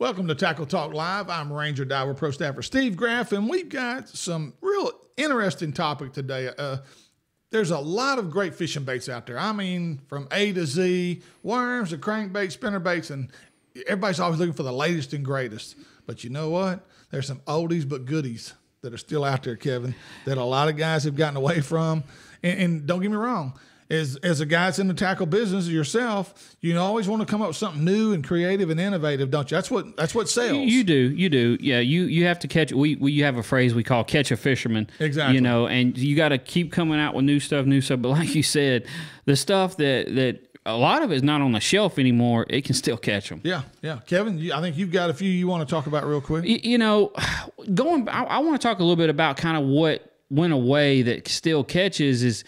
Welcome to Tackle Talk Live. I'm Ranger Diver Pro Staffer Steve Graff, and we've got some real interesting topic today. There's a lot of great fishing baits out there. I mean, from A to Z, worms to crankbaits, spinnerbaits, and everybody's always looking for the latest and greatest. But you know what? There's some oldies but goodies that are still out there, Kevin, that a lot of guys have gotten away from. And don't get me wrong, as a guy that's in the tackle business yourself, you always want to come up with something new and creative and innovative, don't you? That's what sells. You do. Yeah, you have to catch. You have a phrase we call "catch a fisherman." Exactly. And you got to keep coming out with new stuff. But like you said, the stuff that a lot of it is not on the shelf anymore. It can still catch them. Yeah. Kevin, I think you've got a few you want to talk about real quick. I want to talk a little bit about kind of what went away that still catches is.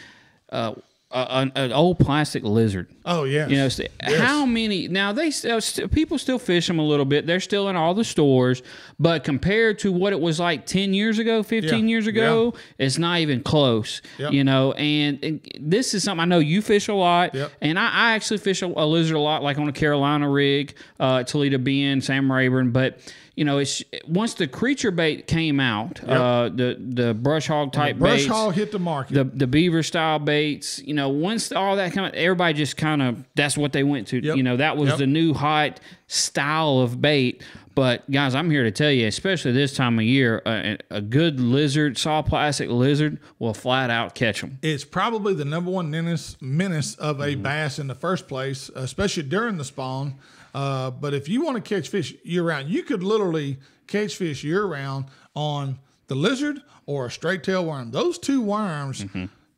An old plastic lizard. Oh yeah. Yes. How many? Now people still fish them a little bit. They're still in all the stores, but compared to what it was like 10 years ago, 15 years ago, it's not even close. Yep. And this is something I know you fish a lot, and I actually fish a lizard a lot, like on a Carolina rig, Toledo Bend, Sam Rayburn, but. It's once the creature bait came out, the brush hog type baits. Brush hog hit the market. The beaver style baits, once all that kind of, everybody just kind of, that's what they went to. Yep. That was the new hot style of bait. But guys, I'm here to tell you, especially this time of year, a good lizard, saw plastic lizard will flat out catch them. It's probably the number one menace of a bass in the first place, especially during the spawn. But if you want to catch fish year-round, you could literally catch fish year-round on the lizard or a straight-tail worm. Those two worms,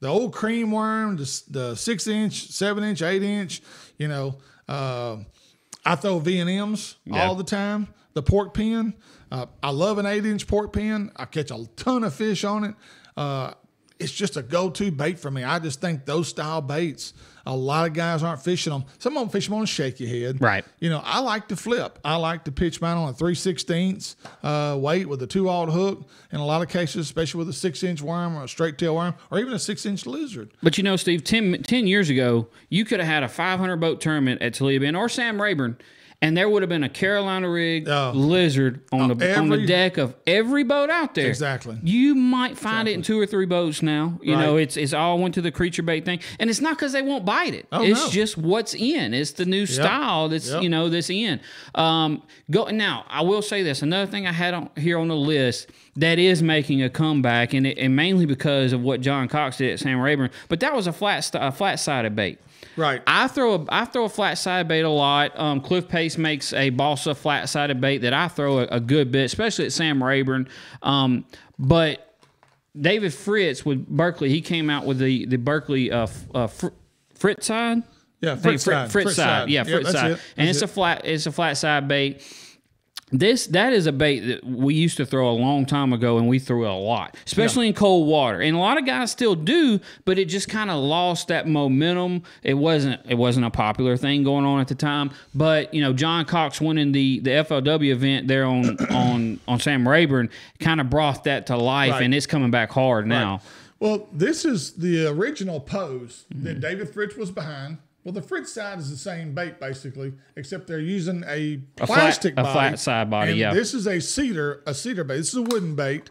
the old cream worm, the 6-inch, 7-inch, 8-inch, I throw V&Ms all the time. The pork pin, I love an 8-inch pork pin. I catch a ton of fish on it. It's just a go-to bait for me. I just think those style baits, a lot of guys aren't fishing them. Some of them fish them on a shaky head. Right. I like to flip. I like to pitch mine on a 3/16 weight with a 2/0 hook. In a lot of cases, especially with a 6-inch worm or a straight tail worm or even a 6-inch lizard. But Steve, 10 years ago, you could have had a 500 boat tournament at Toledo Bend or Sam Rayburn, and there would have been a Carolina rig lizard on the deck of every boat out there. Exactly. You might find it in 2 or 3 boats now. It's all went to the creature bait thing, and it's not because they won't bite it. It's just what's in. It's the new style that's that's in. Now. I will say this. Another thing I had here on the list that is making a comeback, and mainly because of what John Cox did at Sam Rayburn, but that was a flat-sided bait. Right. I throw a flat-sided bait a lot. Cliff Pace makes a balsa flat-sided bait that I throw a good bit, especially at Sam Rayburn. But David Fritz with Berkeley, he came out with the Berkeley Fritz side. Yeah, Fritz side. Yeah, Fritz side. And it's a flat-side bait. That is a bait that we used to throw a long time ago, and we threw it a lot, especially in cold water. And a lot of guys still do, but it just kind of lost that momentum. It wasn't a popular thing going on at the time. But John Cox winning the FLW event there on Sam Rayburn kind of brought that to life, and it's coming back hard now. Right. Well, this is the original pose that David Fritz was behind. Well, the Fritz side is the same bait basically, except they're using a plastic body, a flat side body. And this is a cedar bait. This is a wooden bait,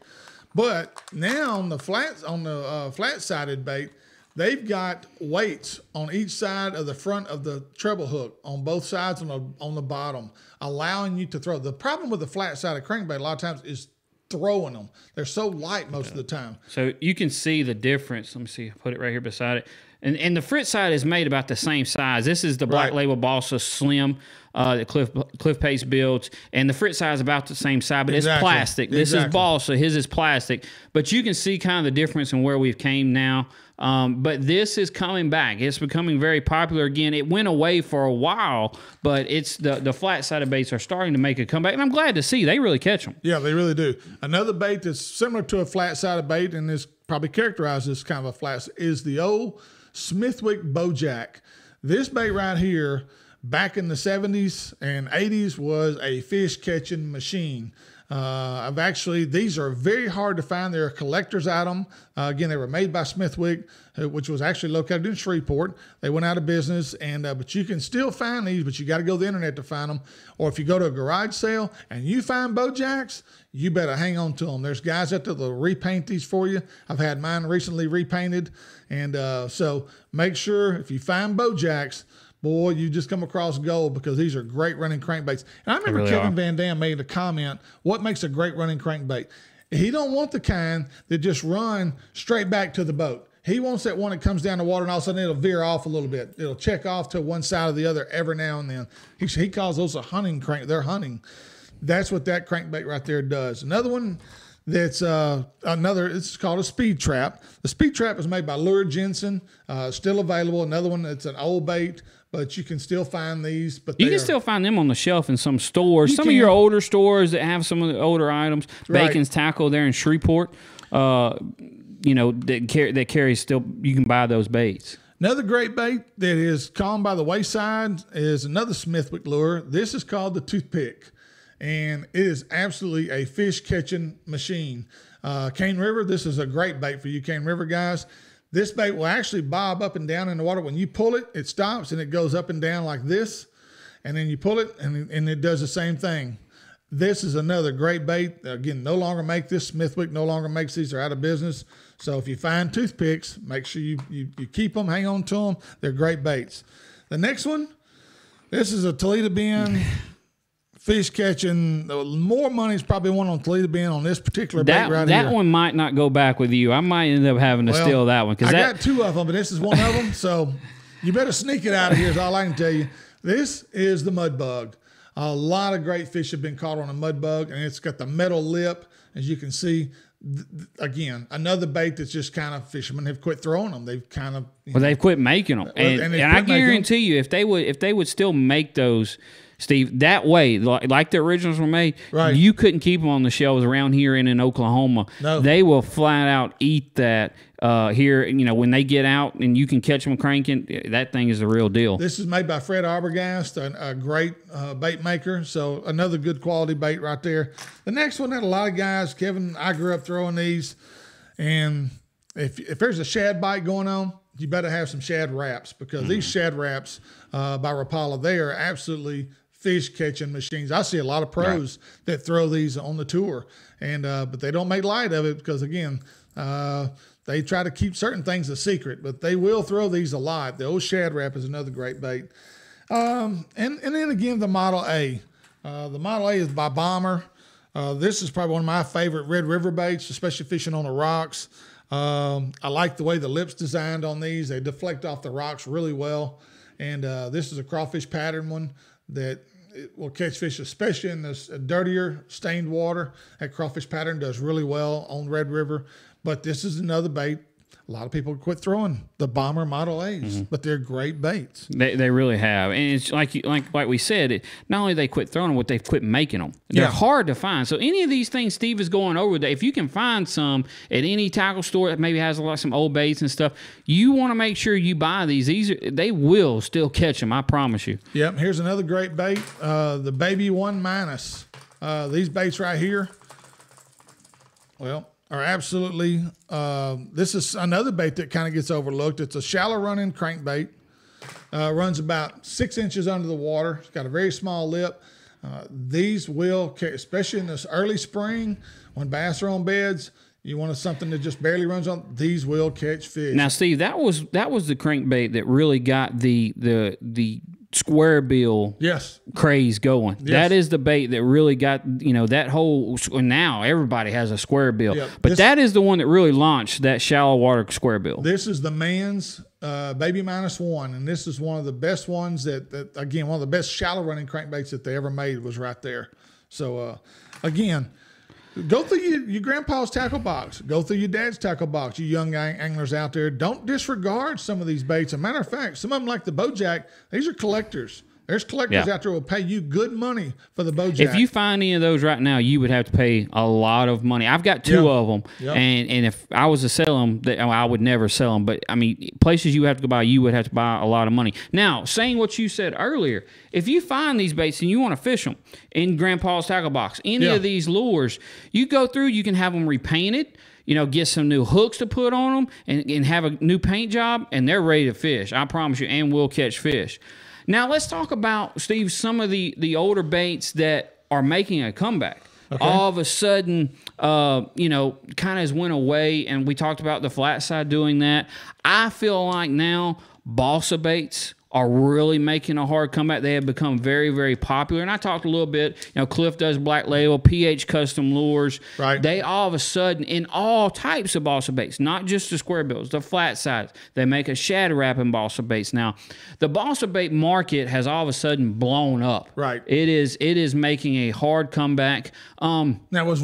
but now on the flat-sided bait, they've got weights on each side of the front of the treble hook on both sides on the bottom, allowing you to throw. The problem with the flat-sided crankbait a lot of times is throwing them. They're so light most of the time. So you can see the difference. Let me see. Put it right here beside it. And the Fritz side is made about the same size. This is the Black Label Balsa Slim that Cliff Pace builds. And the Fritz side is about the same size, but it's plastic. This is Balsa. His is plastic. But you can see kind of the difference in where we've came now. But this is coming back. It's becoming very popular again. It went away for a while, but it's the flat-sided baits are starting to make a comeback. And I'm glad to see they really catch them. Yeah, they really do. Another bait that's similar to a flat-sided bait and is probably characterized as kind of a flat is the old Smithwick Bojack. This bait right here, back in the 70s and 80s, was a fish catching machine. These are very hard to find. They're a collector's item. Again, they were made by Smithwick, which was actually located in Shreveport. They went out of business, but you can still find these, but you got to go to the internet to find them. Or if you go to a garage sale and you find Bojacks, you better hang on to them. There's guys out there that'll repaint these for you. I've had mine recently repainted. And so make sure if you find Bojacks, boy, you just come across gold, because these are great running crankbaits. And I remember Kevin Van Dam made a comment, what makes a great running crankbait? He don't want the kind that just run straight back to the boat. He wants that one that comes down the water and all of a sudden it'll veer off a little bit. It'll check off to one side or the other every now and then. He calls those a hunting crank. They're hunting. That's what that crankbait right there does. Another one that's it's called a speed trap. The speed trap is made by Lure Jensen, still available. Another one that's an old bait, but you can still find these. But you can still find them on the shelf in some stores. Some of your older stores that have some of the older items. Right. Bacon's Tackle there in Shreveport, that carries still. You can buy those baits. Another great bait that is calmed by the wayside is another Smithwick lure. This is called the Toothpick, and it is absolutely a fish catching machine. Cane River, this is a great bait for you Cane River guys. This bait will actually bob up and down in the water. When you pull it, it stops and it goes up and down like this. And then you pull it and it does the same thing. This is another great bait. Again, no longer make this. Smithwick no longer makes these. They're out of business. So if you find toothpicks, make sure you keep them, hang on to them. They're great baits. The next one, this is a Toledo Bend fish catching. More money is probably won on Toledo Bend on this particular bait right here. That one might not go back with you. I might end up having to steal that one. I got two of them, but this is one of them. So you better sneak it out of here is all I can tell you. This is the mud bug. A lot of great fish have been caught on a mud bug, and it's got the metal lip, as you can see. Again, another bait that's just kind of fishermen have quit throwing them. They've kind of they've quit making them, and I guarantee you, if they would still make those, Steve, that way, like the originals were made, right, you couldn't keep them on the shelves around here and in Oklahoma. No. They will flat out eat that here. When they get out and you can catch them cranking, that thing is the real deal. This is made by Fred Arbogast, a great bait maker. So another good quality bait right there. The next one that a lot of guys, Kevin, I grew up throwing these, and if there's a shad bite going on, you better have some shad wraps, because these shad wraps by Rapala, they are absolutely fish catching machines. I see a lot of pros that throw these on the tour, and but they don't make light of it, because again, they try to keep certain things a secret, but they will throw these a lot. The old shad wrap is another great bait. And then again, the Model A. The Model A is by Bomber. This is probably one of my favorite Red River baits, especially fishing on the rocks. I like the way the lip's designed on these. They deflect off the rocks really well. And this is a crawfish pattern one that it will catch fish, especially in this dirtier stained water. That crawfish pattern does really well on Red River. But this is another bait. A lot of people quit throwing the Bomber Model A's, but they're great baits. They really have, and it's like we said. Not only they quit throwing them, but they've quit making them. They're hard to find. So any of these things Steve is going over, if you can find some at any tackle store that maybe has some old baits and stuff, you want to make sure you buy these. They will still catch them. I promise you. Yep. Here's another great bait, the Baby 1-. These baits right here, are absolutely, this is another bait that kind of gets overlooked. It's a shallow running crankbait. Runs about 6 inches under the water. It's got a very small lip. These will, especially in this early spring when bass are on beds, you want something that just barely runs on, these will catch fish. Now, Steve, that was the crankbait that really got the square bill craze going. Yes. That is the bait that really got, that whole, now everybody has a square bill. Yep. But that is the one that really launched that shallow water square bill. This is the Man's Baby -1, and this is one of the best ones that again, one of the best shallow running crankbaits that they ever made was right there. So, again, go through your grandpa's tackle box. Go through your dad's tackle box. You young anglers out there, don't disregard some of these baits. As a matter of fact, some of them, like the Bojack, these are collectors. There's collectors out there who will pay you good money for the BoJack. If you find any of those right now, you would have to pay a lot of money. I've got two of them, and if I was to sell them, I would never sell them. But I mean, places you have to go buy, you would have to buy a lot of money. Now, saying what you said earlier, if you find these baits and you want to fish them in Grandpa's Tackle Box, any of these lures, you go through, you can have them repainted. Get some new hooks to put on them and have a new paint job, and they're ready to fish. I promise you, and will catch fish. Now, let's talk about, Steve, some of the older baits that are making a comeback. Okay. All of a sudden, kind of has went away, and we talked about the flat side doing that. I feel like now balsa baits are really making a hard comeback. They have become very, very popular. And I talked a little bit, Cliff does Black Label, PH Custom Lures. Right. They all of a sudden, in all types of balsa baits, not just the square bills, the flat sides, they make a shadow wrap in balsa baits. Now, the balsa bait market has all of a sudden blown up. Right. It is making a hard comeback. Now, was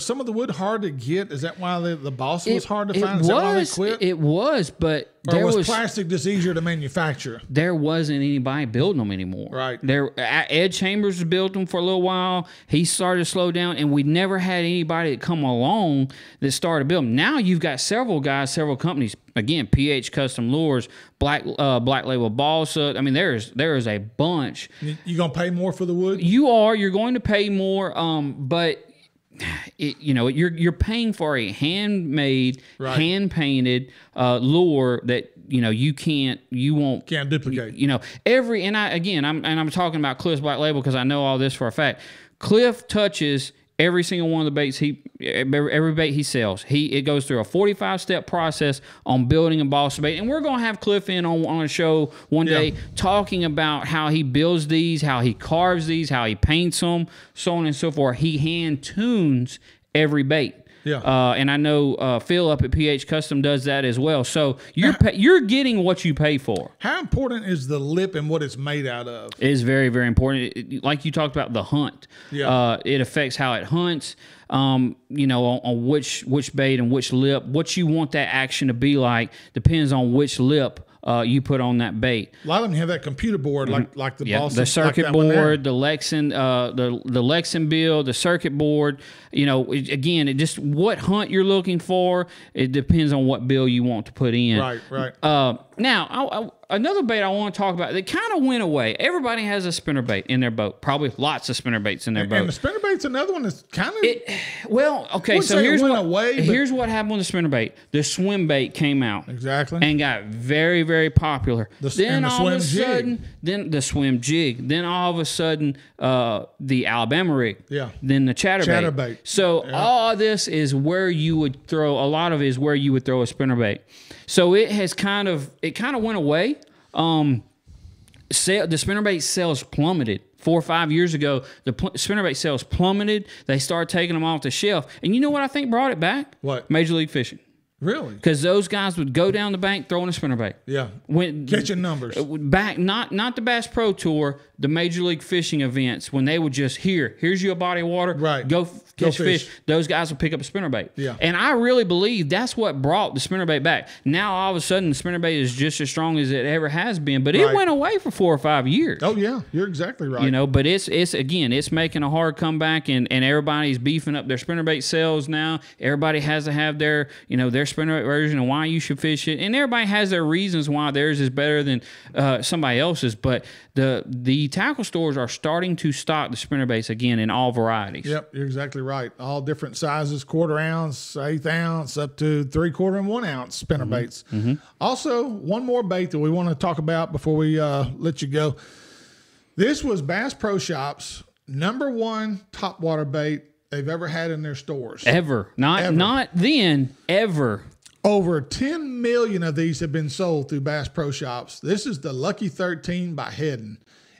some of the wood hard to get? Is that why the balsa was hard to find? Is that why they quit? It was, but or was plastic just easier to manufacture? There wasn't anybody building them anymore. Right. Ed Chambers built them for a little while. He started to slow down, and we never had anybody that come along that started building. Now you've got several guys, several companies. Again, PH Custom Lures, Black Label Balsa. I mean, there is a bunch. You gonna pay more for the wood? You're going to pay more, but you're paying for a handmade, hand painted lure that you won't duplicate. I'm talking about Cliff's Black Label because I know all this for a fact. Cliff touches every single one of the baits every bait he sells. It goes through a 45-step process on building a balsa bait, and we're gonna have Cliff in on a show one day talking about how he builds these, how he carves these, how he paints them, so on and so forth. He hand tunes every bait. Yeah. And I know Phil up at PH Custom does that as well. So you're getting what you pay for. How important is the lip and what it's made out of? It is very, very important. Like you talked about the hunt. Yeah. It affects how it hunts. On which bait and which lip. What you want that action to be like depends on which lip you put on that bait. A lot of them have that computer board, like the balsa, the circuit board, the Lexan, the Lexan build, the circuit board. Again, it just what hunt you're looking for. It depends on what bill you want to put in. Right. Now, another bait I want to talk about that kind of went away. Everybody has a spinnerbait in their boat. Probably lots of spinnerbaits in their boat. And the spinnerbait's another one that's kind of... okay, so here's here's what happened with the spinnerbait. The swim bait came out. Exactly. And got very, very popular. Then all of a sudden, the swim jig. Then all of a sudden, the Alabama rig. Yeah. Then the chatterbait. So all of this is where you would throw, a lot of it is where you would throw a spinnerbait. So it kind of went away. The spinnerbait sales plummeted. 4 or 5 years ago, the spinnerbait sales plummeted. They started taking them off the shelf. And you know what I think brought it back? What? Major League Fishing. Really? Because those guys would go down the bank throwing a spinnerbait. Yeah. Catching numbers. Back, not the Bass Pro Tour, the Major League Fishing events, when they would just, here's your body of water. Right. Go catch fish. Those guys would pick up a spinnerbait. Yeah. And I really believe that's what brought the spinnerbait back. Now, all of a sudden, the spinnerbait is just as strong as it ever has been. But it went away for 4 or 5 years. Oh, yeah. You're exactly right. But it's making a hard comeback, and everybody's beefing up their spinnerbait sales now. Everybody has to have their spinnerbait version and why you should fish it. And everybody has their reasons why theirs is better than somebody else's. But the tackle stores are starting to stock the spinnerbaits again in all varieties. Yep, you're exactly right. All different sizes, 1/4 ounce, 1/8 ounce, up to 3/4 and 1 ounce spinnerbaits. Mm-hmm. Also, one more bait that we want to talk about before we let you go. This was Bass Pro Shops' #1 topwater bait they've ever had in their stores. Ever. Not then, ever. Over 10 million of these have been sold through Bass Pro Shops. This is the Lucky 13 by Heddon.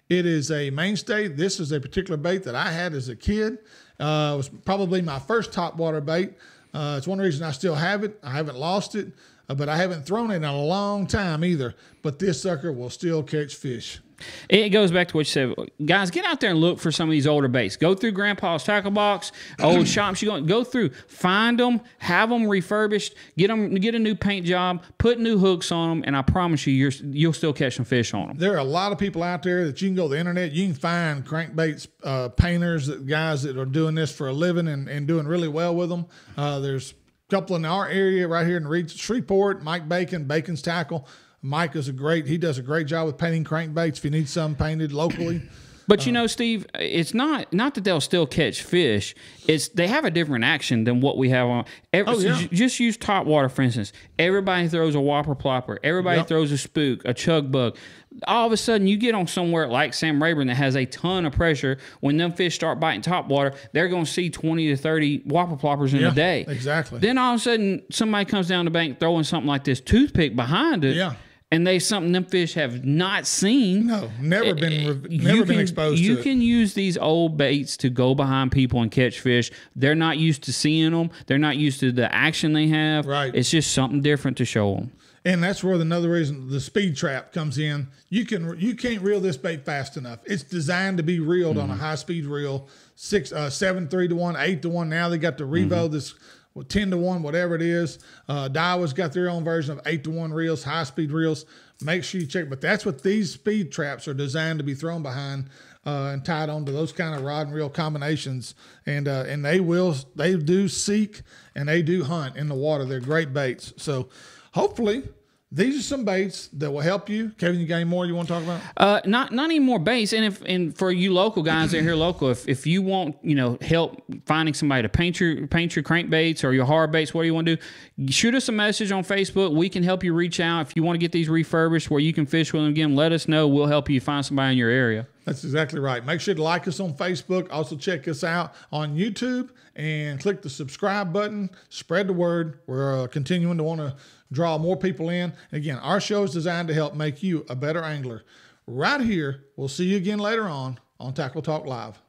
It is a mainstay. This is a particular bait that I had as a kid. It was probably my first topwater bait. It's one reason I still have it. I haven't lost it, but I haven't thrown it in a long time either. But this sucker will still catch fish. It goes back to what you said. Guys, get out there and look for some of these older baits. Go through Grandpa's Tackle Box, old shops. You go through, find them, have them refurbished, get a new paint job, put new hooks on them, and I promise you, you'll still catch some fish on them. There are a lot of people out there that you can go to the internet. You can find crankbaits painters, guys that are doing this for a living and doing really well with them. There's a couple in our area right here in Shreveport. Mike Bacon, Bacon's Tackle. Mike he does a great job with painting crankbaits if you need some painted locally. But you know, Steve, it's not that they'll still catch fish. It's they have a different action than what we have on. Just use top water, for instance. Everybody throws a whopper plopper. Everybody throws a spook, a chug bug. All of a sudden, you get on somewhere like Sam Rayburn that has a ton of pressure. When them fish start biting top water, they're going to see 20 to 30 whopper ploppers in a day. Exactly. Then all of a sudden, somebody comes down the bank throwing something like this toothpick behind it. Yeah. And something them fish have not seen. No, never been exposed to it. You can use these old baits to go behind people and catch fish. They're not used to seeing them. They're not used to the action they have. Right. It's just something different to show them. And that's where another reason the speed trap comes in. You can't reel this bait fast enough. It's designed to be reeled on a high speed reel, 7 3-1, 8-1. Now they got the Revo, this 10-1, whatever it is. Daiwa's got their own version of 8-1 reels, high speed reels. Make sure you check. But that's what these speed traps are designed to be thrown behind and tied onto those kind of rod and reel combinations. And they do seek and they do hunt in the water. They're great baits. So hopefully these are some baits that will help you. Kevin, you got any more you want to talk about? Not any more baits. And for you local guys that are here local, if you want help finding somebody to paint your crankbaits or your hard baits, what do you want to do? Shoot us a message on Facebook. We can help you reach out. If you want to get these refurbished where you can fish with them again, let us know. We'll help you find somebody in your area. That's exactly right. Make sure to like us on Facebook. Also check us out on YouTube and click the subscribe button. Spread the word. We're continuing to want to draw more people in. Again, our show is designed to help make you a better angler. Right here. We'll see you again later on Tackle Talk Live.